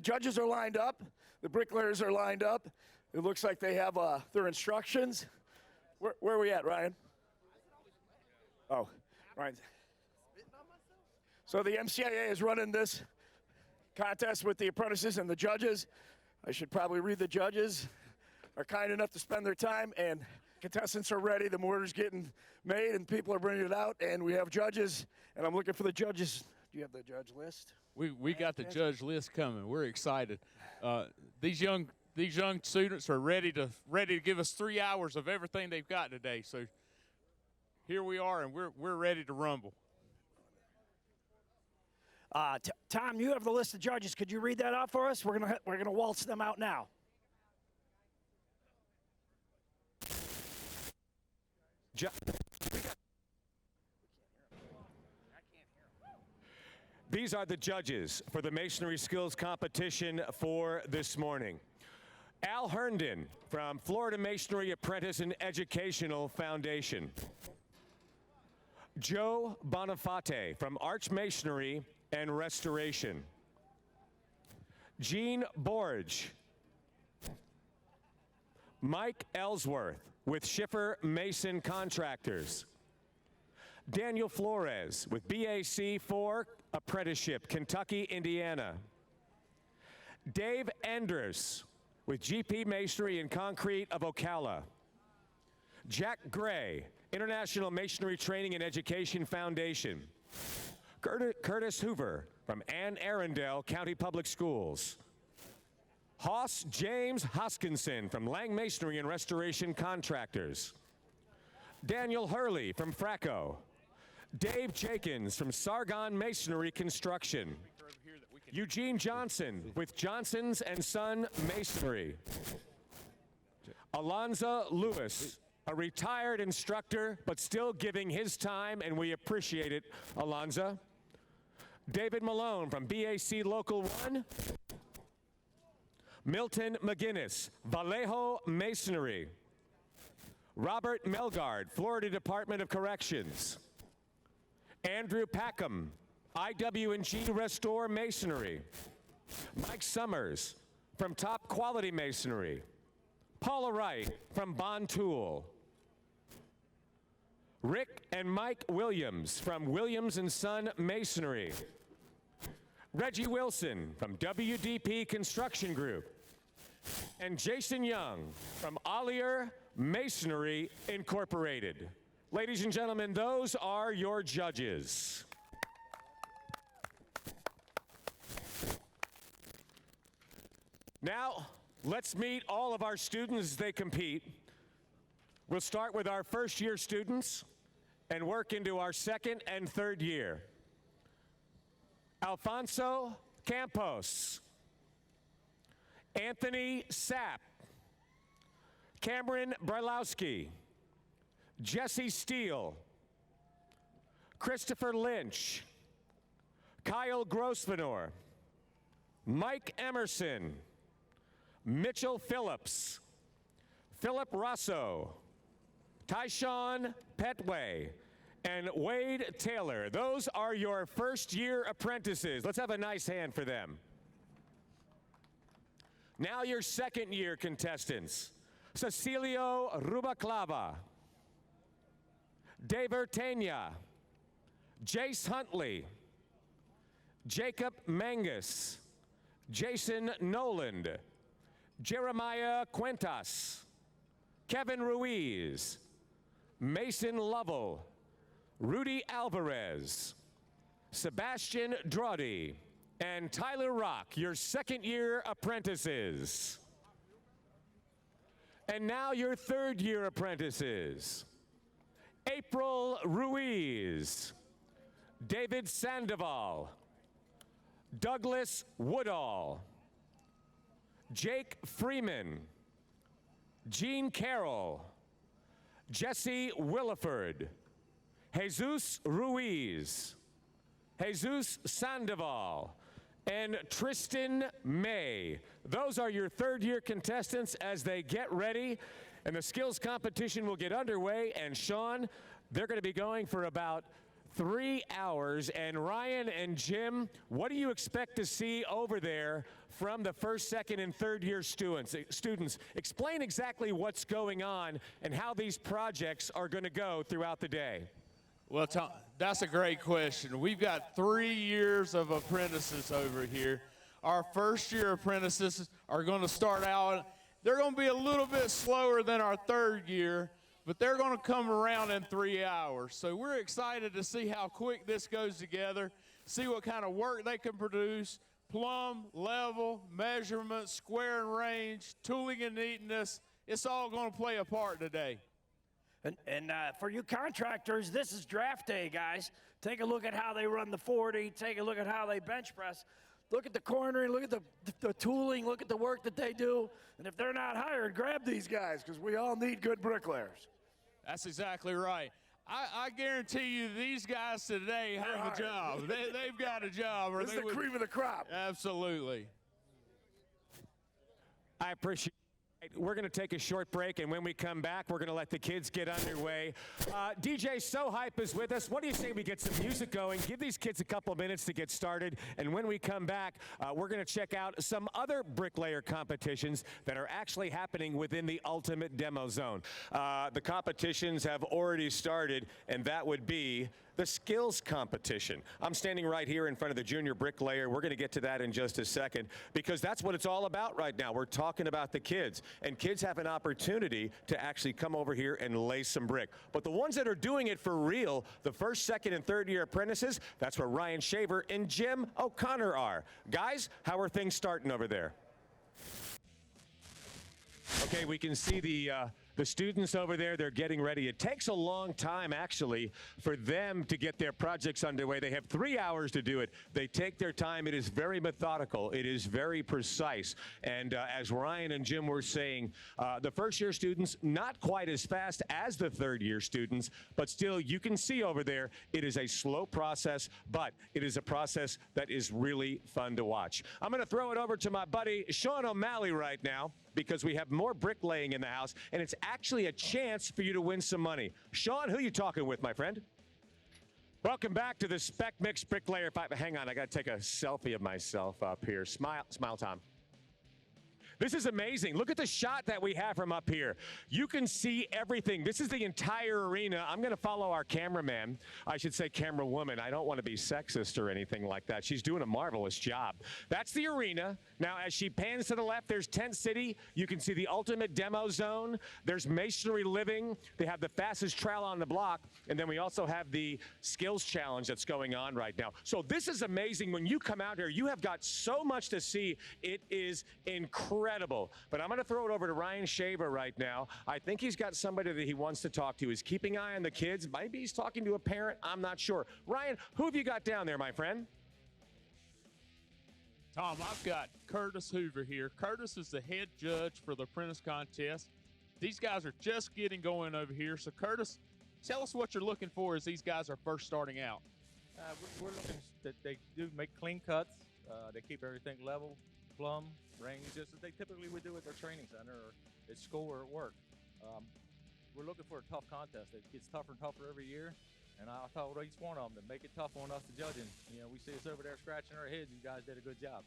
judges are lined up. The bricklayers are lined up. It looks like they have their instructions. Where are we at, Ryan? Oh, Ryan. So the MCAA is running this contest with the apprentices and the judges. I should probably read the judges. Are kind enough to spend their time, and contestants are ready. The mortar's getting made, and people are bringing it out, and we have judges, and I'm looking for the judges. Do you have the judge list? We got the judge list coming. We're excited. These young students are ready to give us 3 hours of everything they've got today. So here we are, and we're ready to rumble. Tom, you have the list of judges. Could you read that out for us? We're gonna waltz them out now. These are the judges for the Masonry Skills competition for this morning. Al Herndon from Florida Masonry Apprentice and Educational Foundation. Joe Bonifate from Arch Masonry and Restoration. Gene Borge. Mike Ellsworth with Schiffer Mason Contractors. Daniel Flores with BAC 4 Apprenticeship, Kentucky, Indiana. Dave Enders with GP Masonry and Concrete of Ocala. Jack Gray, International Masonry Training and Education Foundation. Curtis Hoover from Anne Arundel County Public Schools. Hoss James Hoskinson from Lang Masonry and Restoration Contractors. Daniel Hurley from Fracco. Dave Jenkins from Sargon Masonry Construction. Eugene Johnson with Johnson's and Son Masonry. Alonzo Lewis, a retired instructor, but still giving his time, and we appreciate it, Alonzo. David Malone from BAC Local 1. Milton McGinnis, Vallejo Masonry. Robert Melgard, Florida Department of Corrections. Andrew Packham, IW&G Restore Masonry. Mike Summers from Top Quality Masonry. Paula Wright from Bond Tool. Rick and Mike Williams from Williams & Son Masonry. Reggie Wilson from WDP Construction Group. And Jason Young from Ollier Masonry Incorporated. Ladies and gentlemen, those are your judges. Now, let's meet all of our students as they compete. We'll start with our first-year students and work into our second and third year. Alfonso Campos. Anthony Sapp. Cameron Brylowski. Jesse Steele. Christopher Lynch. Kyle Grosvenor. Mike Emerson. Mitchell Phillips. Philip Rosso. Tyshawn Petway. And Wade Taylor. Those are your first-year apprentices. Let's have a nice hand for them. Now your second-year contestants. Cecilio Rubaclava. Dave Ertenia. Jace Huntley. Jacob Mangus. Jason Noland. Jeremiah Quintas. Kevin Ruiz. Mason Lovell. Rudy Alvarez. Sebastian Draughty. And Tyler Rock, your second-year apprentices. And now your third-year apprentices. April Ruiz. David Sandoval. Douglas Woodall. Jake Freeman. Jean Carroll. Jesse Willeford. Jesus Ruiz. Jesus Sandoval. And Tristan May. Those are your third-year contestants as they get ready. And the skills competition will get underway. And Sean, they're going to be going for about 3 hours. And Ryan and Jim, what do you expect to see over there from the first, second, and third year students? Explain exactly what's going on and how these projects are going to go throughout the day. Well, Tom, that's a great question. We've got 3 years of apprentices over here. Our first year apprentices are going to start out. They're going to be a little bit slower than our third year, but they're going to come around in 3 hours. So we're excited to see how quick this goes together, see what kind of work they can produce, plumb, level, measurement, square and range, tooling and neatness. It's all going to play a part today. And for you contractors, this is draft day, guys. Take a look at how they run the 40. Take a look at how they bench press. Look at the cornering, look at the tooling, look at the work that they do. And if they're not hired, grab these guys, because we all need good bricklayers. That's exactly right. I guarantee you these guys today have a job. They've got a job. This is the cream of the crop. Absolutely. I appreciate it. We're going to take a short break, and when we come back, we're going to let the kids get underway. DJ So Hype is with us. What do you say we get some music going, give these kids a couple of minutes to get started, and when we come back, we're going to check out some other bricklayer competitions that are actually happening within the Ultimate Demo Zone. The competitions have already started, and that would be the skills competition. I'm standing right here in front of the junior bricklayer. We're going to get to that in just a second, because that's what it's all about right now. We're talking about the kids, and kids have an opportunity to actually come over here and lay some brick. But the ones that are doing it for real, the first, second, and third year apprentices, that's where Ryan Shaver and Jim O'Connor are. Guys, how are things starting over there? Okay, we can see the students over there. They're getting ready. It takes a long time, actually, for them to get their projects underway. They have 3 hours to do it. They take their time. It is very methodical. It is very precise. And as Ryan and Jim were saying, the first-year students, not quite as fast as the third-year students, but still, you can see over there, it is a slow process, but it is a process that is really fun to watch. I'm going to throw it over to my buddy Sean O'Malley right now, because we have more bricklaying in the house, and it's actually a chance for you to win some money. Sean, who you talking with, my friend? Welcome back to the Spec Mix Bricklayer. Hang on, I got to take a selfie of myself up here. Smile, Tom. This is amazing. Look at the shot that we have from up here. You can see everything. This is the entire arena. I'm going to follow our cameraman. I should say camera woman. I don't want to be sexist or anything like that. She's doing a marvelous job. That's the arena. Now, as she pans to the left, there's Tent City. You can see the Ultimate Demo Zone. There's Masonry Living. They have the fastest trowel on the block. And then we also have the Skills Challenge that's going on right now. So this is amazing. When you come out here, you have got so much to see. It is incredible. But I'm going to throw it over to Ryan Shaver right now. I think he's got somebody that he wants to talk to. He's keeping an eye on the kids. Maybe he's talking to a parent. I'm not sure. Ryan, who have you got down there, my friend? Tom, I've got Curtis Hoover here. Curtis is the head judge for the apprentice contest. These guys are just getting going over here. So, Curtis, tell us what you're looking for as these guys are first starting out. We're looking that they do make clean cuts. They keep everything level, plumb, ring, just as they typically would do at their training center or at school or at work. We're looking for a tough contest. It gets tougher and tougher every year, and I told each one of them to make it tough on us to judging. You know, we see us over there scratching our heads. You guys did a good job.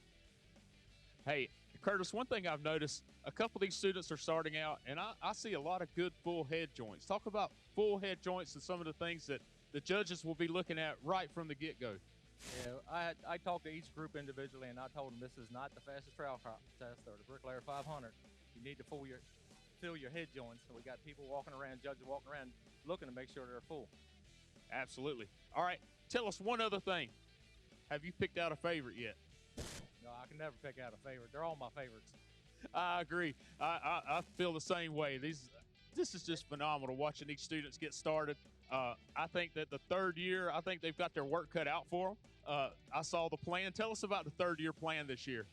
Hey, Curtis, one thing I've noticed, a couple of these students are starting out, and I see a lot of good full head joints. Talk about full head joints and some of the things that the judges will be looking at right from the get-go. Yeah, I talked to each group individually, and I told them this is not the fastest trowel contest or the Bricklayer 500. You need to fill your head joints. So we got people walking around, judges walking around, looking to make sure they're full. Absolutely. All right, tell us one other thing. Have you picked out a favorite yet? No, I can never pick out a favorite. They're all my favorites. I agree. I feel the same way. This is just phenomenal watching these students get started. I think that the third year, I think they've got their work cut out for them. I saw the plan. Tell us about the third year plan this year.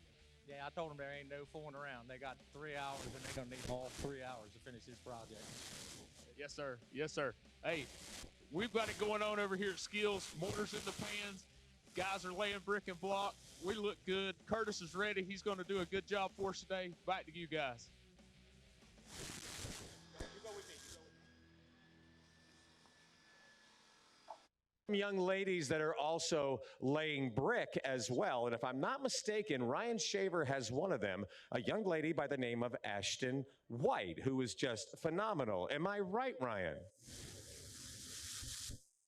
Yeah, I told them there ain't no fooling around. They got 3 hours, and they're going to need all 3 hours to finish this project. Yes, sir. Yes, sir. Hey, we've got it going on over here at Skills. Mortars in the pans. Guys are laying brick and block. We look good. Curtis is ready. He's going to do a good job for us today. Back to you guys. Young ladies that are also laying brick as well. And if I'm not mistaken, Ryan Shaver has one of them, a young lady by the name of ASHTON White, who is just phenomenal. Am I right, Ryan?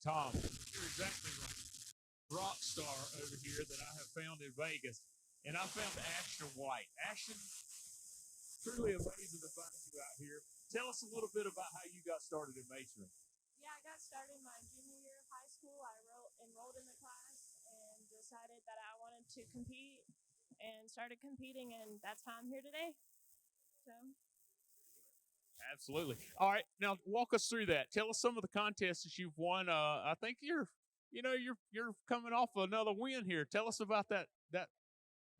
Tom, you're exactly right. Rock star over here that I have found in Vegas. And I found ASHTON White. ASHTON, truly amazing to find you out here. Tell us a little bit about how you got started in masonry. Yeah, I got started my junior year of high school. I enrolled in the class and decided that I wanted to compete and started competing, and that's how I'm here today. So. Absolutely. All right, now walk us through that. Tell us some of the contests that you've won. I think you're coming off another win here. Tell us about that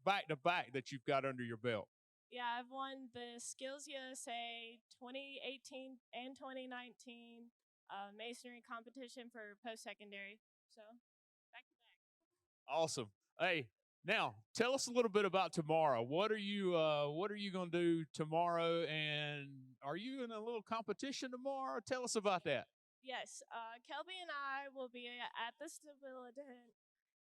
back-to-back that you've got under your belt. Yeah, I've won the Skills USA 2018 and 2019 masonry competition for post-secondary. So, back-to-back. Awesome. Hey, now tell us a little bit about tomorrow. What are you going to do tomorrow? And are you in a little competition tomorrow? Tell us about that. Yes, Kelby and I will be at the stability,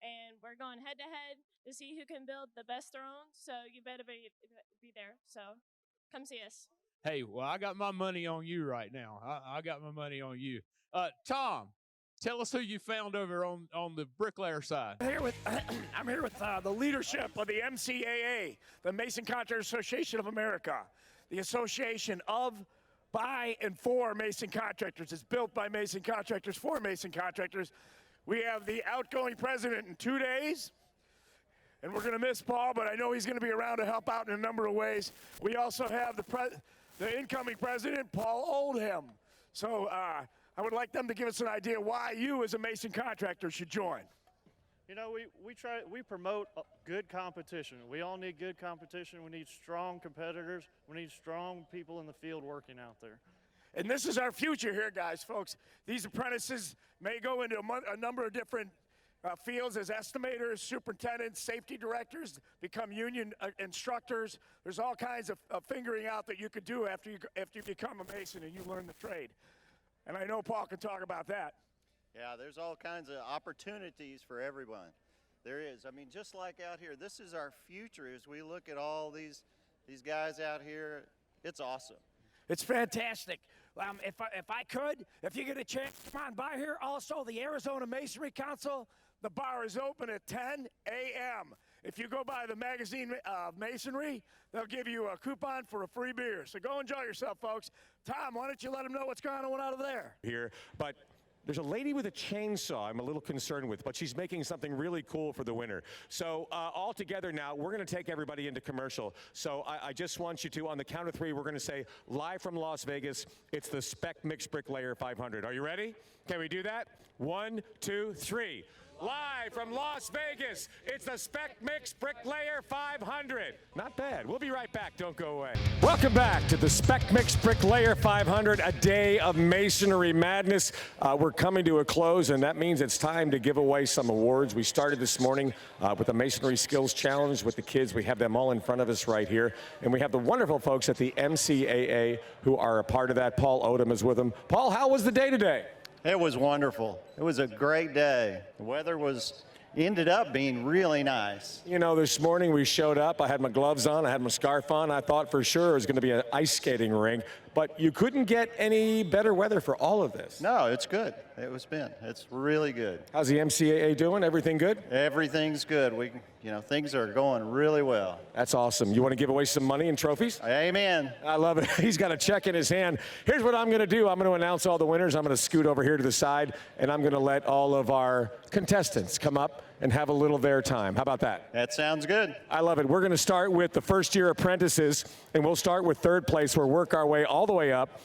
and we're going head-to-head to see who can build the best throne. So you better be there. So come see us. Hey, well, I got my money on you right now. I got my money on you. Tom, tell us who you found over on the bricklayer side. I'm here with the leadership of the MCAA, the Mason Contractors Association of America, the association of, by, and for Mason Contractors. It's built by Mason Contractors for Mason Contractors. We have the outgoing president in 2 days, and we're going to miss Paul, but I know he's going to be around to help out in a number of ways. We also have the incoming president, Paul Oldham. So I would like them to give us an idea why you as a Mason contractor should join. You know, we promote good competition. We all need good competition. We need strong competitors. We need strong people in the field working out there. And this is our future here, guys, folks. These apprentices may go into a number of different fields as estimators, superintendents, safety directors, become union instructors. There's all kinds of figuring out that you could do after you become a Mason and you learn the trade. And I know Paul can talk about that. Yeah, there's all kinds of opportunities for everyone. There is. I mean, just like out here, this is our future as we look at all these guys out here. It's awesome. It's fantastic. If you get a chance, come on by here. Also, the Arizona Masonry Council, The bar is open at 10 a.m. If you go by the magazine Masonry, they'll give you a coupon for a free beer. So go enjoy yourself, folks. Tom, why don't you let them know what's going on out of there? Here, but there's a lady with a chainsaw I'm a little concerned with, but she's making something really cool for the winter. So all together now, we're going to take everybody into commercial. So I just want you to, on the count of three, we're going to say, live from Las Vegas, it's the Spec Mixed Bricklayer 500. Are you ready? Can we do that? 1, 2, 3. Live from Las Vegas, it's the Spec Mixed Bricklayer 500. Not bad. We'll be right back. Don't go away. Welcome back to the Spec Mixed Bricklayer 500, a day of masonry madness. We're coming to a close, and that means it's time to give away some awards. We started this morning with the Masonry Skills Challenge with the kids. We have them all in front of us right here. And we have the wonderful folks at the MCAA who are a part of that. Paul Odom is with them. Paul, how was the day today? It was wonderful. It was a great day. The weather ended up being really nice. You know, this morning we showed up. I had my gloves on. I had my scarf on. I thought for sure it was going to be an ice skating rink. But you couldn't get any better weather for all of this. No, it's good. It's really good. How's the MCAA doing? Everything good? Everything's good. Things are going really well. That's awesome. You want to give away some money and trophies? Amen. I love it. He's got a check in his hand. Here's what I'm going to do. I'm going to announce all the winners. I'm going to scoot over here to the side, and I'm going to let all of our contestants come up and have a little of their time. How about that? That sounds good. I love it. We're going to start with the first-year apprentices, and we'll start with third place. We'll work our way all the way up.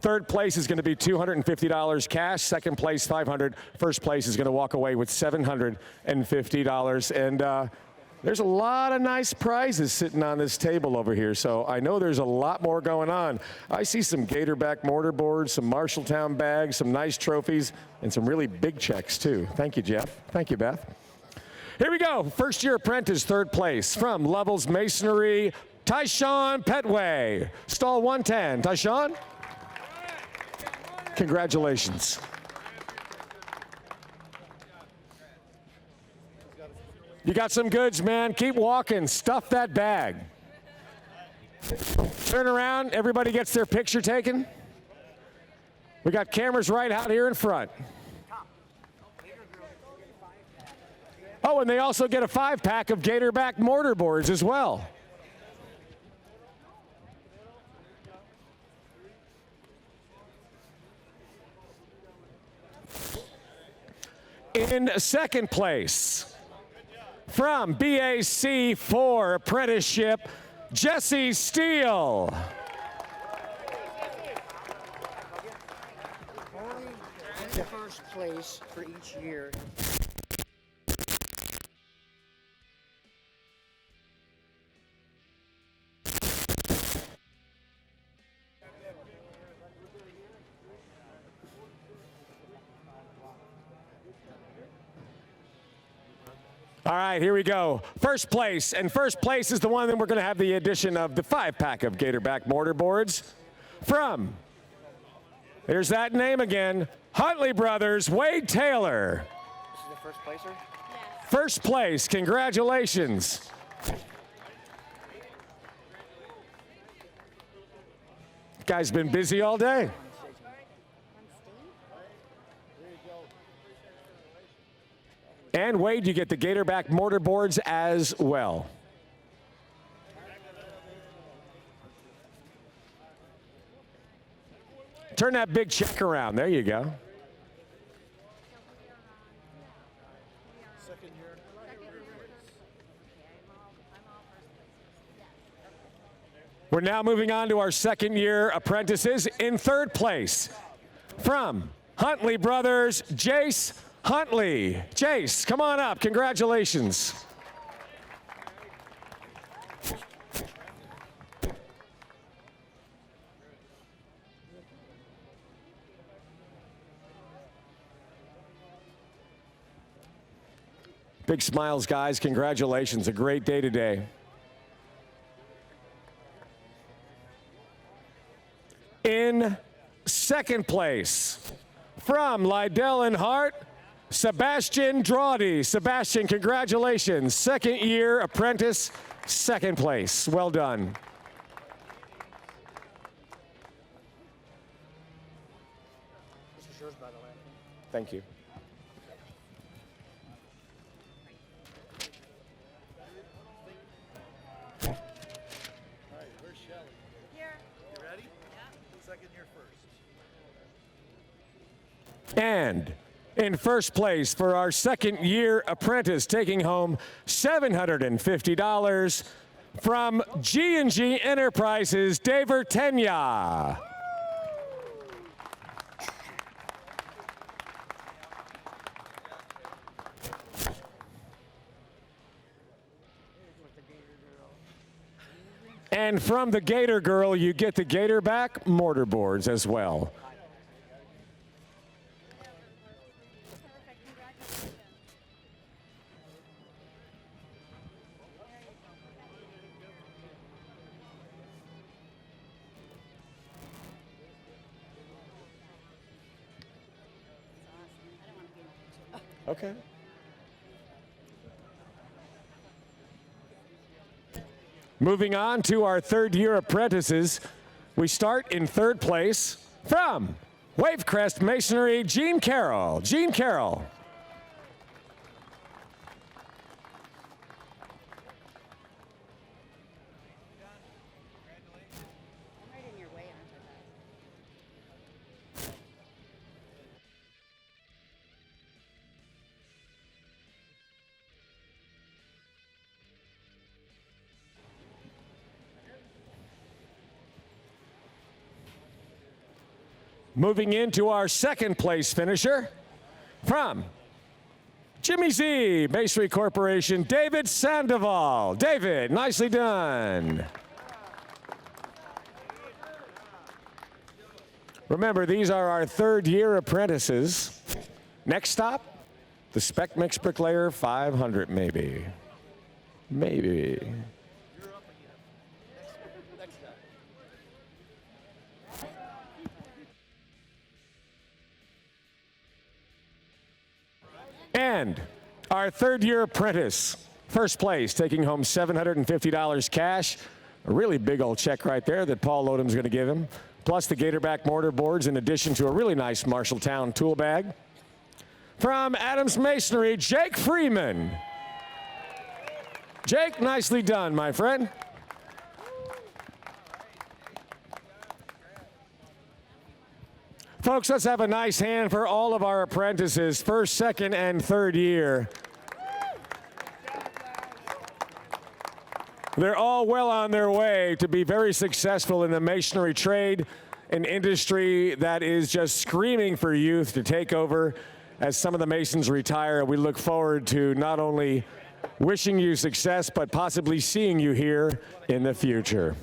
Third place is going to be $250 cash. Second place, $500. First place is going to walk away with $750. And there's a lot of nice prizes sitting on this table over here, so I know there's a lot more going on. I see some Gatorback mortar boards, some Marshalltown bags, some nice trophies, and some really big checks, too. Thank you, Jeff. Thank you, Beth. Here we go. First-year apprentice, third place. From Levels Masonry, Tyshawn Petway. Stall 110. Tyshawn? You got some goods, man. Keep walking. Stuff that bag. Turn around. Everybody gets their picture taken. We got cameras right out here in front. Oh, and they also get a 5-pack of Gatorback mortar boards as well. In second place, from BAC 4 Apprenticeship, Jesse Steele. Only in first place for each year. All right, here we go. First place, and first place is the one that we're going to have the addition of the 5-pack of Gatorback mortar boards from, here's that name again, Huntley Brothers, Wade Taylor. This is the first placer? Yes. First place, congratulations. Guy's been busy all day. And Wade, you get the Gatorback mortar boards as well. Turn that big check around. There you go. We're now moving on to our second-year apprentices. In third place, from Huntley Brothers, Jace Huntley. Jace, come on up. Congratulations. Big smiles, guys. Congratulations. A great day today. In second place, from Lydell and Hart, Sebastian Drawdy. Sebastian, congratulations. Second year apprentice, second place. Well done. This is yours, by the way. Thank you. And in first place for our second year apprentice, taking home $750 from G&G Enterprises, Dave Tenya. And from the Gator Girl, you get the Gatorback mortar boards as well. Okay. Moving on to our third year apprentices, we start in third place from Wavecrest Masonry, Gene Carroll. Gene Carroll. Moving into our second place finisher from Jimmy Z, Masonry Corporation, David Sandoval. David, nicely done. Remember, these are our third year apprentices. Next stop, the Spec Mix Bricklayer 500 maybe. Maybe. And our third year apprentice First place, taking home $750 cash. A really big old check right there that Paul Lodom's going to give him. Plus the Gatorback mortar boards in addition to a really nice Marshalltown tool bag. From Adams Masonry, Jake Freeman. Jake, nicely done, my friend. Folks, let's have a nice hand for all of our apprentices, first, second, and third year. They're all well on their way to be very successful in the masonry trade, an industry that is just screaming for youth to take over as some of the masons retire. We look forward to not only wishing you success, but possibly seeing you here in the future.